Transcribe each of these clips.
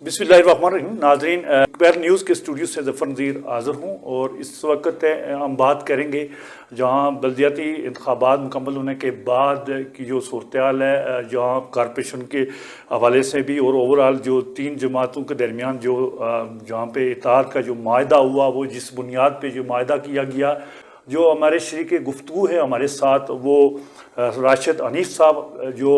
बिस्मिल्लाहिर्रहमानिर्रहीम। नाज़रीन, अखबार न्यूज़ के स्टूडियो से ज़फ़र नज़ीर हाज़िर हूँ और इस वक्त हम बात करेंगे जहाँ बल्दियाती इंतखाबात मुकम्मल होने के बाद की जो सूरत हाल है, जहाँ कॉरपोरेशन के हवाले से भी और ओवरऑल जो तीन जमातों के दरमियान जो जहाँ पे इत्तेहाद का जो माहदा हुआ, वो जिस बुनियाद पे जो माहदा किया गया, जो हमारे शरीक गुफ्तगू है हमारे साथ वो राशिद हनीफ साहब जो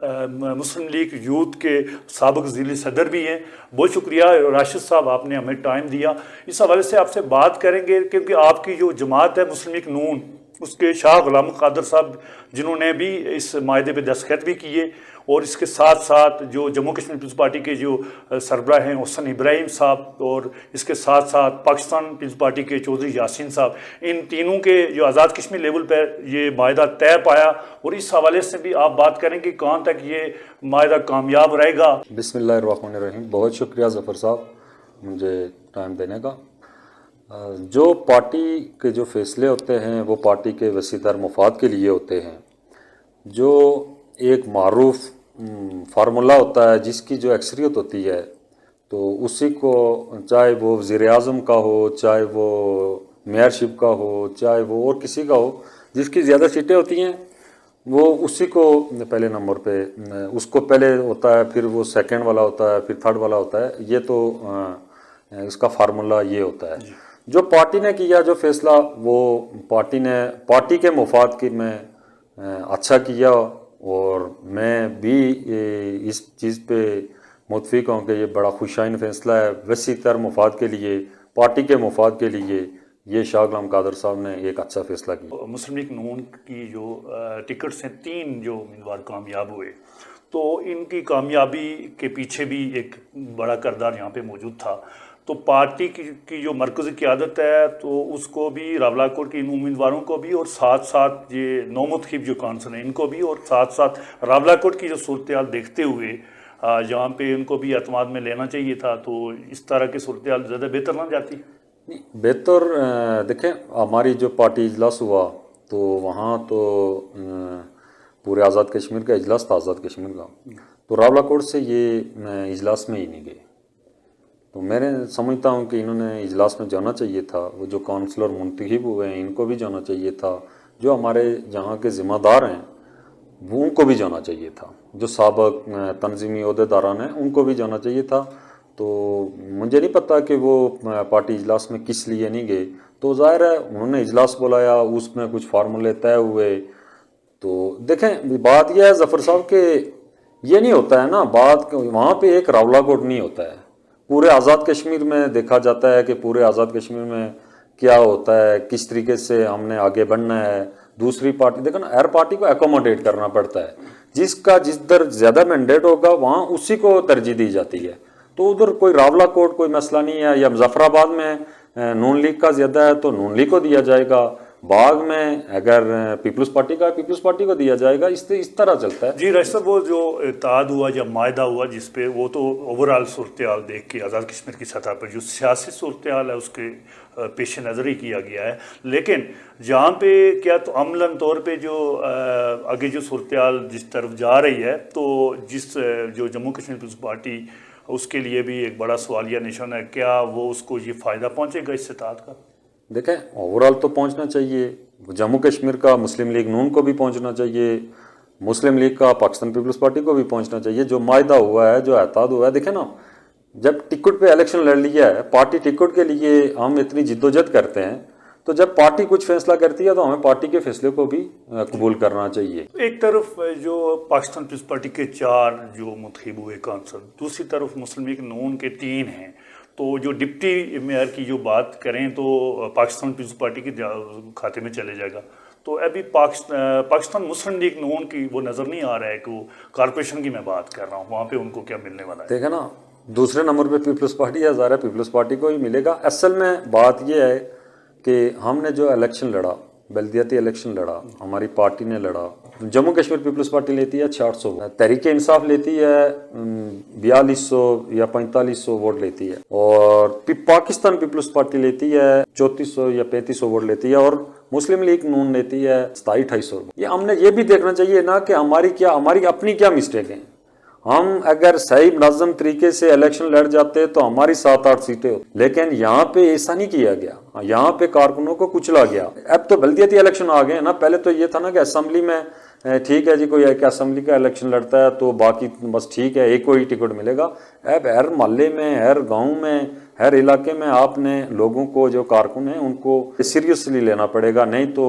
मुस्लिम लीग यूथ के साबिक़ ज़िली सदर भी हैं। बहुत शुक्रिया राशिद साहब, आपने हमें टाइम दिया। इस हवाले से आपसे बात करेंगे क्योंकि आपकी जो जमात है मुस्लिम लीग नून, उसके शाह गुलाम कादर साहब जिन्होंने भी इस माहदे पे दस्तखत भी किए, और इसके साथ साथ जो जम्मू कश्मीर पीपल्स पार्टी के जो सरबराह हैं हुसन इब्राहिम साहब, और इसके साथ साथ पाकिस्तान पीपल्स पार्टी के चौधरी यासीन साहब, इन तीनों के जो आज़ाद कश्मीर लेवल पर ये माहदा तय पाया, और इस हवाले से भी आप बात करें कि कहाँ तक ये माहदा कामयाब रहेगा। बिस्मिल्लाहिर्रहमानिर्रहीम। बहुत शुक्रिया ज़फ़र साहब मुझे टाइम देने का। जो पार्टी के जो फ़ैसले होते हैं वो पार्टी के वसीतर मफाद के लिए होते हैं। जो एक मारूफ फार्मूला होता है जिसकी जो अक्सरियत होती है, तो उसी को, चाहे वो वज़ीर-ए-आज़म का हो, चाहे वो मेयरशिप का हो, चाहे वो और किसी का हो, जिसकी ज़्यादा सीटें होती हैं वो उसी को पहले नंबर पे, उसको पहले होता है, फिर वो सेकंड वाला होता है, फिर थर्ड वाला होता है। ये तो इसका फार्मूला ये होता है। जो पार्टी ने किया जो फैसला, वो पार्टी ने पार्टी के मफाद की में अच्छा किया, और मैं भी इस चीज़ पे मुतफिक हूँ कि ये बड़ा खुशाइन फैसला है वसी तर मफाद के लिए, पार्टी के मफाद के लिए। ये शाह गुलाम कादर साहब ने एक अच्छा फैसला किया। मुस्लिम लीग नून की जो टिकट से तीन जो उम्मीदवार कामयाब हुए, तो इनकी कामयाबी के पीछे भी एक बड़ा किरदार यहाँ पे मौजूद था। तो पार्टी की जो मरकज़ी क़यादत है, तो उसको भी रावलाकोट के इन उम्मीदवारों को भी, और साथ साथ ये नौमुतखिब जो काउंसिल हैं इनको भी, और साथ साथ रावलाकोट की जो सूरत हाल देखते हुए जहाँ पे इनको भी एतमाद में लेना चाहिए था, तो इस तरह की सूरत हाल ज़्यादा बेहतर ना जाती। बेहतर देखें, हमारी जो पार्टी इजलास हुआ तो वहाँ तो पूरे आज़ाद कश्मीर का इजलास था, आज़ाद कश्मीर का, तो रावलाकोट से ये इजलास में ही नहीं गए। तो मैं समझता हूँ कि इन्होंने इजलास में जाना चाहिए था। वो जो काउंसलर मुंतखब हुए हैं इनको भी जाना चाहिए था। जो हमारे जहाँ के ज़िम्मेदार हैं वो उनको भी जाना चाहिए था। जो साबिक़ तंजीमी ओहदेदारान हैं उनको भी जाना चाहिए था। तो मुझे नहीं पता कि वो पार्टी इजलास में किस लिए नहीं गए। तो ज़ाहिर है उन्होंने इजलास बुलाया, उसमें कुछ फार्मूले तय हुए। तो देखें, बात यह है ज़फ़र साहब कि ये नहीं होता है ना, बात वहाँ पे एक रावलाकोट नहीं होता है। पूरे आज़ाद कश्मीर में देखा जाता है कि पूरे आज़ाद कश्मीर में क्या होता है, किस तरीके से हमने आगे बढ़ना है। दूसरी पार्टी, देखो ना, हर पार्टी को एकोमोडेट करना पड़ता है। जिसका जिस दर ज़्यादा मैंडेट होगा वहाँ उसी को तरजीह दी जाती है। तो उधर कोई रावलाकोट कोई मसला नहीं है, या मुजफ्फराबाद में नून लीग का ज़्यादा है तो नून लीग को दिया जाएगा, बाग में अगर पीपल्स पार्टी का पीपल्स पार्टी को दिया जाएगा। इस तरह चलता है। जी राशिद साहब, वो जो इत्तेहाद हुआ या माहदा हुआ जिसपे, वो तो ओवरऑल सूरत हाल देख के आज़ाद कश्मीर की सतह पर जो सियासी सूरत हाल है उसके पेश नज़र ही किया गया है। लेकिन जहाँ पे क्या तो अमलन तौर पे जो आगे जो सूरत हाल जिस तरफ जा रही है, तो जिस जो जम्मू कश्मीर पीपल्स पार्टी, उसके लिए भी एक बड़ा सवालिया निशान है। क्या वो उसको ये फ़ायदा पहुँचेगा इस इत्तेहाद का? देखें, ओवरऑल तो पहुंचना चाहिए। जम्मू कश्मीर का मुस्लिम लीग नून को भी पहुंचना चाहिए, मुस्लिम लीग का पाकिस्तान पीपल्स पार्टी को भी पहुंचना चाहिए। जो मायदा हुआ है, जो एतहाद हुआ है, देखें ना, जब टिकट पे इलेक्शन लड़ लिया है, पार्टी टिकट के लिए हम इतनी जिद्दोजहद करते हैं, तो जब पार्टी कुछ फैसला करती है तो हमें पार्टी के फैसले को भी कबूल करना चाहिए। एक तरफ जो पाकिस्तान पीपल्स पार्टी के 4 जो मुंतखब हुए काउंसिल, दूसरी तरफ मुस्लिम लीग नून के 3 हैं। तो जो डिप्टी मेयर की जो बात करें तो पाकिस्तान पीपल्स पार्टी के खाते में चले जाएगा। तो अभी पाकिस्तान मुस्लिम लीग नून की वो नज़र नहीं आ रहा है कि वो कॉरपोरेशन की मैं बात कर रहा हूँ, वहाँ पे उनको क्या मिलने वाला है। देखा ना, दूसरे नंबर पे पीपल्स पार्टी है, ज़ाहिर है पीपल्स पार्टी को ही मिलेगा। असल में बात यह है कि हमने जो इलेक्शन लड़ा, बल्दियाती इलेक्शन लड़ा, हमारी पार्टी ने लड़ा। जम्मू कश्मीर पीपल्स पार्टी लेती है 600, तहरीक इंसाफ लेती है 4200 या 4500 वोट लेती है, और पाकिस्तान पीपल्स पार्टी लेती है 3400 या 3500 वोट लेती है, और मुस्लिम लीग नून लेती है 2700-2800। ये हमने ये भी देखना चाहिए ना कि हमारी अपनी क्या मिस्टेक है। ہم اگر صحیح منظم طریقے سے الیکشن لڑ جاتے تو ہماری 7-8 سیٹیں ہوتی، لیکن یہاں پہ ایسا نہیں کیا گیا، یہاں پہ کارکنوں کو کچلا گیا۔ اب تو بلدیاتی الیکشن آ گئے ہیں نا، پہلے تو یہ تھا نا کہ اسمبلی میں ٹھیک ہے جی، کوئی ایک اسمبلی کا الیکشن لڑتا ہے تو باقی بس ٹھیک ہے، ایک کو ہی ٹکٹ ملے گا۔ اب ہر محلے میں، ہر گاؤں میں، ہر علاقے میں آپ نے لوگوں کو، جو کارکن ہیں ان کو سیریسلی لینا پڑے گا، نہیں تو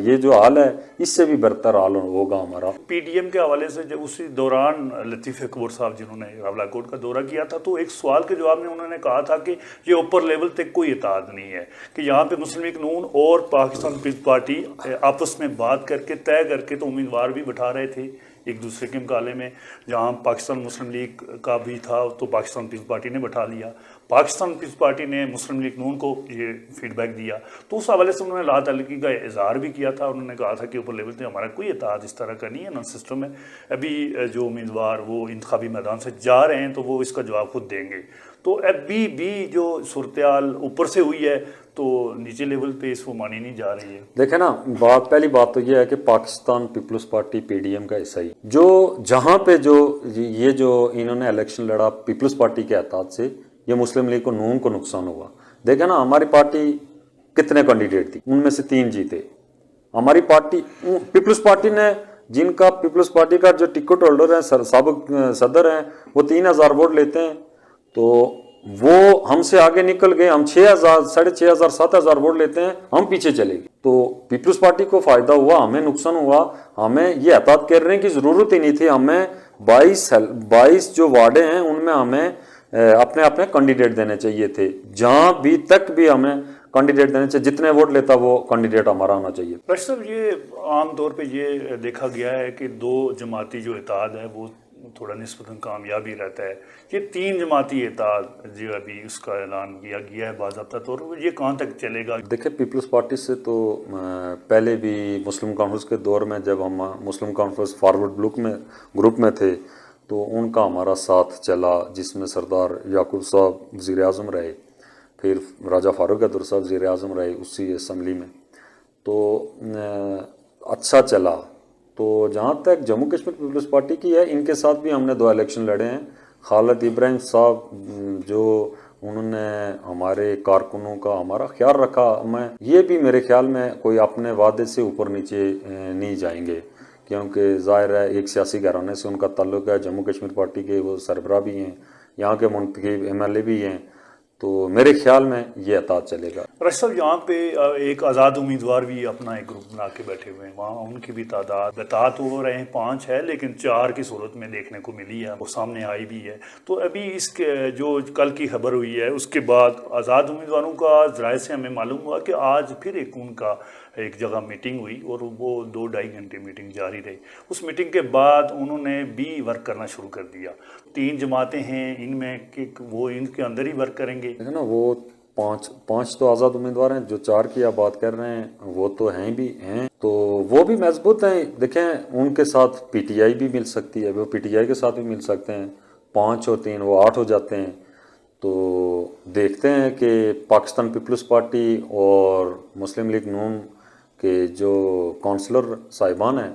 یہ جو حال ہے اس سے بھی برتر حال ہوگا ہمارا۔ پی ڈی ایم کے حوالے سے جب اسی دوران لطیف اکبر صاحب جنہوں نے راولا کوٹ کا دورہ کیا تھا، تو ایک سوال کے جواب میں انہوں نے کہا تھا کہ یہ اوپر لیول تک کوئی اتحاد نہیں ہے، کہ یہاں پہ مسلم لیگ نون اور پاکستان پیپلز پارٹی آپس میں بات کر کے طے کر کے تو امیدوار بھی بٹھا رہے تھے ایک دوسرے کے مقابلے میں۔ جہاں پاکستان مسلم لیگ کا بھی تھا تو پاکستان پیپلز پارٹی نے بٹھا لیا، پاکستان پیپلز پارٹی نے مسلم لیگ نون کو یہ فیڈ بیک دیا، تو اس حوالے سے انہوں نے لا تعلقی کا اظہار بھی کیا تھا۔ انہوں نے کہا تھا کہ اوپر لیول پہ ہمارا کوئی اتحاد اس طرح کا نہیں ہے، نان سسٹم ہے، ابھی جو امیدوار وہ انتخابی میدان سے جا رہے ہیں تو وہ اس کا جواب خود دیں گے۔ تو ابھی بھی جو صورتحال اوپر سے ہوئی ہے تو نیچے لیول پہ اس کو مانی نہیں جا رہی ہے۔ دیکھیں نا، پہلی بات تو یہ ہے کہ Pakistan Peoples Party P D M کا حصہ ہی جو جہاں پہ یہ جو انہوں نے الیکشن لڑا پیپلز پارٹی کے اتحاد سے، یہ مسلم لیگ کو نون کو نقصان ہوا۔ دیکھیں نا، ہماری پارٹی کتنے کینڈیڈیٹ تھی، ان میں سے 3 جیتے۔ ہماری پارٹی پیپلز پارٹی نے، جن کا پیپلز پارٹی کا جو ٹکٹ ہولڈر ہیں، سابق صدر ہیں، وہ 3000 ووٹ لیتے ہیں، تو وہ ہم سے آگے نکل گئے، ہم 6000 6500 7000 ووٹ لیتے ہیں، ہم پیچھے چلے گئے۔ تو پیپلز پارٹی کو فائدہ ہوا، ہمیں نقصان ہوا۔ ہمیں یہ احتیاط کرنے کی ضرورت ہی نہیں تھی، ہمیں 22 جو وارڈیں ہیں ان میں ہمیں اپنے کینڈیڈیٹ دینے چاہیے تھے، جہاں بھی تک بھی ہمیں کینڈیڈیٹ دینے چاہیے، جتنے ووٹ لیتا وہ کینڈیڈیٹ ہمارا ہونا چاہیے۔ راشد صاحب، یہ عام طور پہ یہ دیکھا گیا ہے کہ 2 جماعتی جو اتحاد ہے وہ تھوڑا نسبتاً کامیابی رہتا ہے۔ یہ 3 جماعتی اتحاد جو ابھی اس کا اعلان کیا گیا ہے باضابطہ طور پر، یہ کہاں تک چلے گا؟ دیکھیں، پیپلز پارٹی سے تو پہلے بھی مسلم کانفرنس کے دور میں، جب ہم مسلم کانفرنس فارورڈ گروپ میں تھے تو ان کا ہمارا ساتھ چلا، جس میں سردار یعقوب صاحب وزیر اعظم رہے، پھر راجہ فاروق عبداللہ صاحب وزیر اعظم رہے اسی اسمبلی میں، تو اچھا چلا۔ تو جہاں تک جموں کشمیر پیپلز پارٹی کی ہے، ان کے ساتھ بھی ہم نے 2 الیکشن لڑے ہیں۔ خالد ابراہیم صاحب جو انہوں نے ہمارے کارکنوں کا ہمارا خیال رکھا، یہ بھی میرے خیال میں کوئی اپنے وعدے سے اوپر نیچے نہیں جائیں گے، کیونکہ ظاہر ہے ایک سیاسی گھرانے سے ان کا تعلق ہے، جموں کشمیر پارٹی کے وہ سربراہ بھی ہیں، یہاں کے منتخب ایم ایل اے بھی ہیں، تو میرے خیال میں یہ اتحاد چلے گا۔ راشد صاحب، یہاں پہ ایک آزاد امیدوار بھی اپنا ایک گروپ بنا کے بیٹھے ہوئے ہیں، وہاں ان کی بھی تعداد اتحاد ہو رہے ہیں 5 ہے، لیکن 4 کی صورت میں دیکھنے کو ملی ہے، وہ سامنے آئی بھی ہے۔ تو ابھی اس کے جو کل کی خبر ہوئی ہے، اس کے بعد آزاد امیدواروں کا ذرائع سے ہمیں معلوم ہوا کہ آج پھر ان کا ایک جگہ میٹنگ ہوئی اور وہ 2-2.5 گھنٹے میٹنگ جاری رہی۔ اس میٹنگ کے بعد انہوں نے بھی ورک کرنا شروع کر دیا۔ 3 جماعتیں ہیں، ان میں کہ وہ ان کے اندر ہی ورک کریں گے۔ ہے نا، وہ 5 تو آزاد امیدوار ہیں، جو 4 کی آپ بات کر رہے ہیں وہ تو ہیں، تو وہ بھی مضبوط ہیں۔ دیکھیں، ان کے ساتھ پی ٹی آئی بھی مل سکتی ہے، وہ پی ٹی آئی کے ساتھ بھی مل سکتے ہیں، 5 اور 3 وہ 8 ہو جاتے ہیں۔ تو دیکھتے ہیں کہ پاکستان پیپلز پارٹی اور مسلم لیگ نون کے جو کونسلر صاحبان ہیں،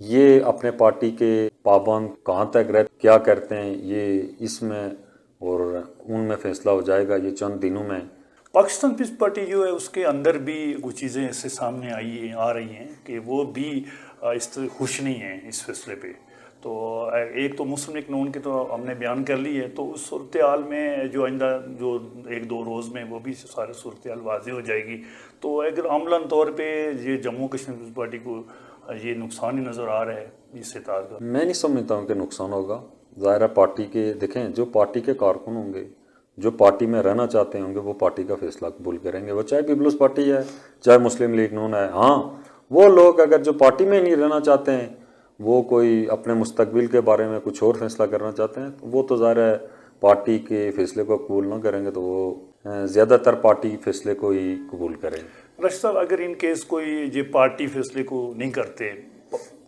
یہ اپنے پارٹی کے پابند کہاں تک رہتے، کیا کرتے ہیں، یہ اس میں اور ان میں فیصلہ ہو جائے گا یہ چند دنوں میں۔ پاکستان پیپلز پارٹی جو ہے اس کے اندر بھی کچھ چیزیں ایسے سامنے آ رہی ہیں کہ وہ بھی اس طرح خوش نہیں ہیں اس فیصلے پہ۔ تو ایک تو مسلم لیگ نون کی تو ہم نے بیان کر لی ہے، تو اس صورتحال میں جو آئندہ جو 1-2 روز میں وہ بھی سارے صورتحال واضح ہو جائے گی۔ تو اگر عملاً طور پہ یہ جموں کشمیر پیپلز پارٹی کو یہ نقصان ہی نظر آ رہا ہے اس اتحاد کا؟ میں نہیں سمجھتا ہوں کہ نقصان ہوگا۔ ظاہر ہے پارٹی کے، دیکھیں، جو پارٹی کے کارکن ہوں گے، جو پارٹی میں رہنا چاہتے ہوں گے، وہ پارٹی کا فیصلہ قبول کریں گے، وہ چاہے پیپلز پارٹی ہے چاہے مسلم لیگ نون ہے۔ ہاں، وہ لوگ اگر جو پارٹی میں نہیں رہنا چاہتے ہیں، وہ کوئی اپنے مستقبل کے بارے میں کچھ اور فیصلہ کرنا چاہتے ہیں، تو وہ تو ظاہر ہے پارٹی کے فیصلے کو قبول نہ کریں گے، تو وہ زیادہ تر پارٹی فیصلے کو ہی قبول کریں گے۔ راشد صاحب، اگر ان کیس کوئی یہ پارٹی فیصلے کو نہیں کرتے،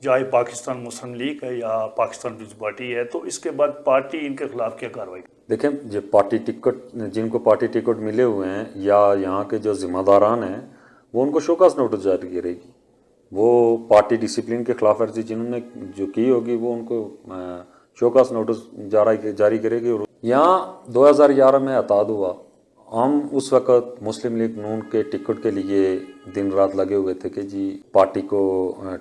چاہے پاکستان مسلم لیگ ہے یا پاکستان پیپلز پارٹی ہے، تو اس کے بعد پارٹی ان کے خلاف کیا کارروائی؟ دیکھیں، جو پارٹی ٹکٹ، جن کو پارٹی ٹکٹ ملے ہوئے ہیں یا یہاں کے جو ذمہ داران ہیں، وہ ان کو شوکاز نوٹس جاری کرے گی۔ وہ پارٹی ڈسپلن کے خلاف ورزی جنہوں نے جو کی ہوگی، وہ ان کو शोकस नोटिस जारी करेगी। यहाँ 2011 में अताद हुआ, हम उस वक़्त मुस्लिम लीग नून के टिकट के लिए दिन रात लगे हुए थे कि जी पार्टी को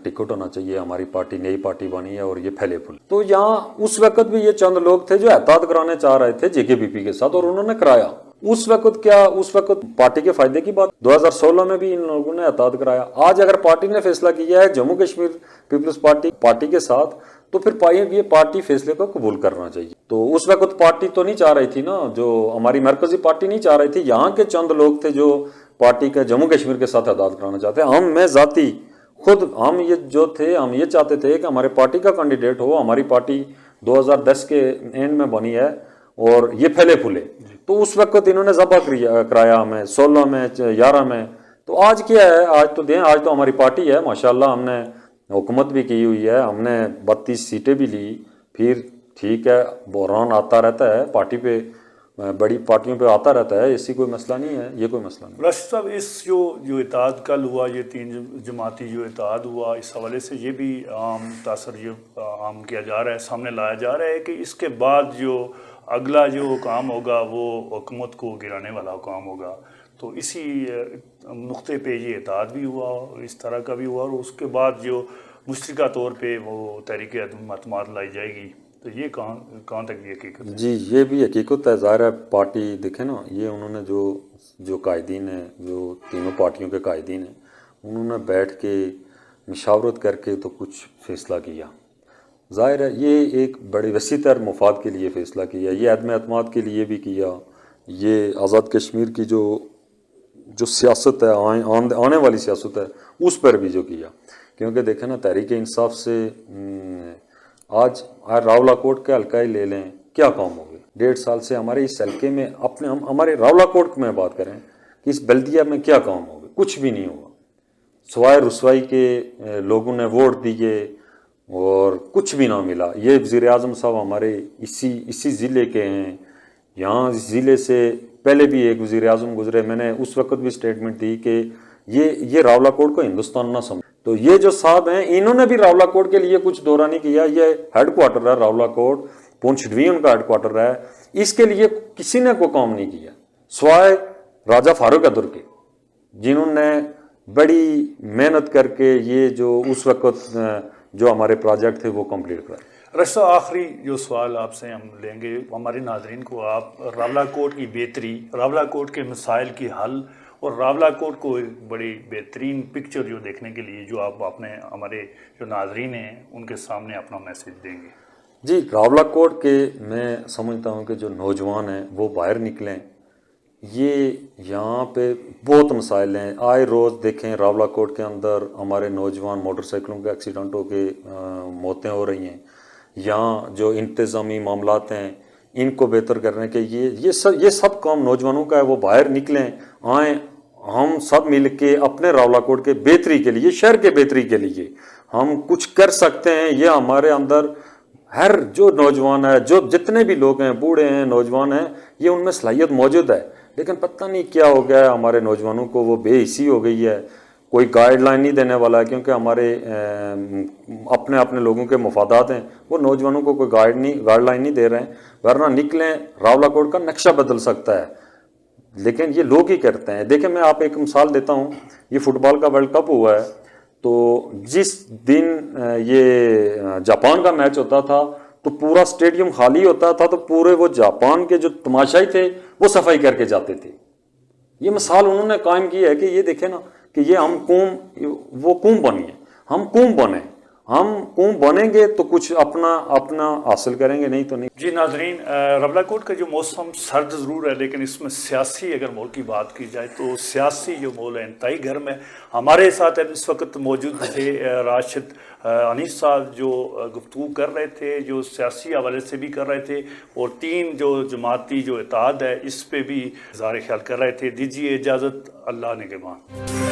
टिकट होना चाहिए, हमारी पार्टी नई पार्टी बनी है और ये फैले फूल। तो यहाँ उस वक़्त भी ये चंद लोग थे जो एहतियात कराने चाह रहे थे जेकेपीपी के साथ, और उन्होंने कराया। उस वक्त पार्टी के फायदे की बात। 2016 में भी इन लोगों ने एहतियात कराया। आज अगर पार्टी ने फैसला किया है जम्मू कश्मीर पीपल्स पार्टी के साथ, तो फिर ये पार्टी फैसले को कबूल करना चाहिए। तो उस वक्त पार्टी तो नहीं चाह रही थी ना, जो हमारी मरकजी पार्टी नहीं चाह रही थी, यहाँ के चंद लोग थे जो पार्टी के जम्मू कश्मीर के साथ एहतियात कराना चाहते हैं। मैं जाती खुद हम ये चाहते थे कि हमारे पार्टी का कैंडिडेट हो। हमारी पार्टी 2010 के एंड में बनी है और ये फैले फूले, तो उस वक्त इन्होंने ज़ब्ता कराया हमें 16 में 11 में। तो आज क्या है, आज तो हमारी पार्टी है माशाल्लाह, हमने हुकूमत भी की हुई है, हमने 32 सीटें भी ली। फिर ठीक है, बहरान आता रहता है पार्टी पे, बड़ी पार्टियों पे आता रहता है, ऐसी कोई मसला नहीं है, ये कोई मसला नहीं। राशिद साहब, इस जो इत्तेहाद कल हुआ, ये 3 जमाती जो इत्तेहाद हुआ, इस हवाले से ये भी आम तासर ये आम किया जा रहा है, सामने लाया जा रहा है कि इसके बाद जो अगला जो काम होगा वो हुकूमत को गिराने वाला काम होगा। तो इसी नुक्ते पे ये इत्तेहाद भी हुआ और इस तरह का भी हुआ, और उसके बाद जो मुश्तरका तौर पे वो तहरीक अदम लाई जाएगी। तो ये कहाँ तक ये हकीकत है? जी, ये भी हकीकत है। ज़ाहिर है पार्टी देखे ना, ये उन्होंने जो कायदीन है, जो तीनों पार्टियों के कायदीन हैं, उन्होंने बैठ के मशावरत करके तो कुछ फ़ैसला किया। ज़ाहिर है ये एक बड़े वसी तर मफाद के लिए फ़ैसला किया, ये अदम एतमाद के लिए भी किया, ये आज़ाद कश्मीर की जो सियासत है, आने वाली सियासत है, उस पर भी जो किया। क्योंकि देखें ना, तहरीक इंसाफ से आज रावलाकोट के हल्का ही ले लें, क्या काम हो गए। 1.5 साल से हमारे इस हल्के में हमारे रावलाकोट में बात करें कि इस बल्दिया में क्या काम हो गए, कुछ भी नहीं हुआ। सवाए रसवाई के लोगों ने वोट दिए और कुछ भी ना मिला। ये वज़ीर आज़म साहब हमारे इसी ज़िले के हैं, यहाँ इस ज़िले से पहले भी एक वज़ीर आज़म गुजरे, मैंने उस वक्त भी स्टेटमेंट दी कि ये रावलाकोट को हिंदुस्तान ना समझ। तो ये जो साहब हैं, इन्होंने भी रावलाकोट के लिए कुछ दौरा नहीं किया। ये हेडक्वार्टर है रावलाकोट, पुंछ डिवीजन का हेडक्वार्टर है, इसके लिए किसी ने कोई काम नहीं किया सवाए राजा फारूक अब्दुल के, जिन्होंने बड़ी मेहनत करके ये जो उस वक्त जो हमारे प्रोजेक्ट थे वो कंप्लीट कराए। रश्ता, आखिरी जो सवाल आपसे हम लेंगे, हमारे नाज़रीन को आप रावलाकोट की बेहतरी, रावलाकोट के मसाइल की हल और रावलाकोट को एक बड़ी बेहतरीन पिक्चर जो देखने के लिए जो आप अपने हमारे जो नाज़रीन हैं उनके सामने अपना मैसेज देंगे। जी, रावलाकोट के मैं समझता हूँ कि जो नौजवान हैं वो बाहर निकलें। ये यहाँ पे बहुत मसाइल हैं, आए रोज़ देखें रावलाकोट के अंदर हमारे नौजवान मोटरसाइकिलों के एक्सीडेंट हो के मौतें हो रही हैं। यहाँ जो इंतज़ामी मामलात हैं इनको बेहतर करने के ये सब काम नौजवानों का है। वो बाहर निकलें, आएँ, हम सब मिल के अपने रावलाकोट के बेहतरी के लिए, शहर के बेहतरी के लिए हम कुछ कर सकते हैं। ये हमारे अंदर हर जो नौजवान है, जो जितने भी लोग हैं, बूढ़े हैं, नौजवान हैं, ये उनमें सलाहियत मौजूद है, लेकिन पता नहीं क्या हो गया है हमारे नौजवानों को, वो बेहिसी हो गई है। कोई गाइडलाइन नहीं देने वाला है, क्योंकि हमारे अपने लोगों के मफादात हैं, वो नौजवानों को कोई गाइडलाइन नहीं दे रहे हैं। वरना निकलें, रावलाकोट का नक्शा बदल सकता है, लेकिन ये लोग ही करते हैं। देखिए, मैं आप एक मिसाल देता हूँ, ये फुटबॉल का वर्ल्ड कप हुआ है, तो जिस दिन ये जापान का मैच होता था तो पूरा स्टेडियम खाली होता था, तो पूरे वो जापान के जो तमाशाई थे वो सफाई करके जाते थे। ये मिसाल उन्होंने कायम की है कि ये देखें ना कि ये हम वो कौम बनिए, हम कौम बने, हम कौम बनेंगे तो कुछ अपना हासिल करेंगे, नहीं तो नहीं। जी नाजरीन, रावलाकोट का जो मौसम सर्द ज़रूर है, लेकिन इसमें सियासी अगर माहौल की बात की जाए तो सियासी जो माहौल है इंतहाई गर्म है। हमारे साथ इस वक्त मौजूद थे राशिद अनीस साहब, जो गुफ्तगू कर रहे थे, जो सियासी हवाले से भी कर रहे थे, और 3 जो जमाती जो इत्तेहाद है इस पे भी इज़हार ख्याल कर रहे थे। दीजिए इजाज़त, अल्लाह निगहबान।